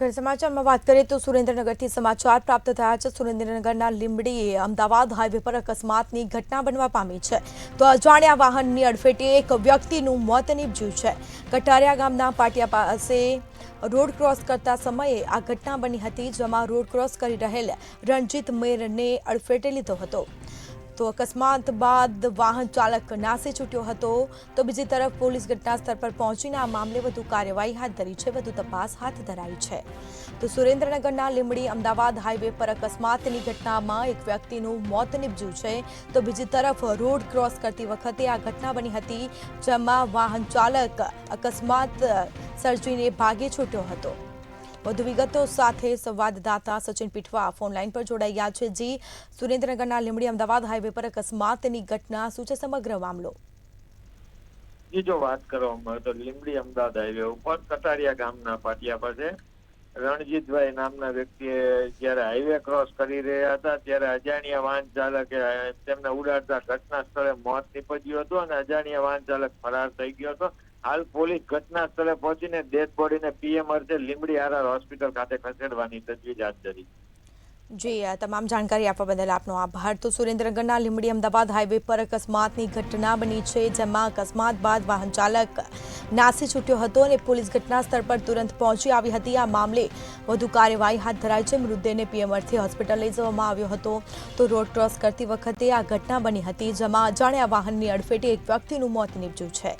આગળ સમાચારમાં વાત કરીએ તો સુરેન્દ્રનગરથી સમાચાર પ્રાપ્ત થયા છે। સુરેન્દ્રનગરના લીંબડીએ અમદાવાદ હાઈવે પર અકસ્માતની ઘટના બનવા પામી છે। તો અજાણ્યા વાહનની અડફેટે એક વ્યક્તિનું મોત નીપજ્યું છે। કટારિયા ગામના પાટિયા પાસે રોડ ક્રોસ કરતા સમયે આ ઘટના બની હતી, જેમાં રોડ ક્રોસ કરી રહેલ રણજીત મેરને અડફેટે લીધો હતો। તો અકસ્માત બાદ વાહન ચાલક નાસી છૂટ્યો હતો। તો બીજી તરફ પોલીસ ઘટના સ્થળ પર પહોંચીને આ મામલે વધુ કાર્યવાહી હાથ ધરી છે, વધુ તપાસ હાથ ધરાઈ છે। તો સુરેન્દ્રનગરના લીંબડી અમદાવાદ હાઈવે પર અકસ્માતની ઘટનામાં એક વ્યક્તિનું મોત નીપજ્યું છે। તો બીજી તરફ રોડ ક્રોસ કરતી વખતે આ ઘટના બની હતી, જેમાં વાહન ચાલક અકસ્માત સર્જીને ભાગી છૂટ્યો હતો। વધુ વિગતો સાથે સંવાદદાતા સચિન પીઠવા ફોનલાઈન પર જોડાઈ ગયા છે। જી, સુરેન્દ્રનગરના લીંબડી અમદાવાદ હાઈવે પર અકસ્માતની ઘટના શું છે સમગ્ર મામલો? જી, જો વાત કરવામાં આવે તો લીંબડી અમદાવાદ હાઈવે ઉપર કટારિયા ગામના પાટિયા પાસે રણજીતભાઈ નામના વ્યક્તિએ જ્યારે હાઈવે ક્રોસ કરી રહ્યા હતા ત્યારે અજાણ્યા વાહન ચાલકે તેમને ઉડાડતા ઘટના સ્થળે મોત નીપજ્યું હતું અને અજાણ્યા વાહન ચાલક ફરાર થઈ ગયો હતો। હાલ પોલીસ ઘટના સ્થળે પહોંચીને ડેડ બોડીને પીએમ અર્થે લીંબડી આરઆર હોસ્પિટલ ખાતે ખસેડવાની તજવીજ હાથ ધરી। જી, આ તમામ જાણકારી આપવા બદલ આપનો આભાર। તો સુરેન્દ્રનગરના લીંબડી અમદાવાદ હાઈવે પર અકસ્માતની ઘટના બની છે, જેમાં અકસ્માત બાદ વાહન ચાલક નાસી છૂટ્યો હતો અને પોલીસ ઘટના સ્થળ પર તુરંત પહોંચી આવી હતી। આ મામલે વધુ કાર્યવાહી હાથ ધરાઈ છે। મૃતદેહને પીએમ અર્થે હોસ્પિટલ લઈ જવામાં આવ્યો હતો। તો રોડ ક્રોસ કરતી વખતે આ ઘટના બની હતી, જેમાં અજાણ્યા વાહનની અડફેટે એક વ્યક્તિનું મોત નીપજ્યું છે।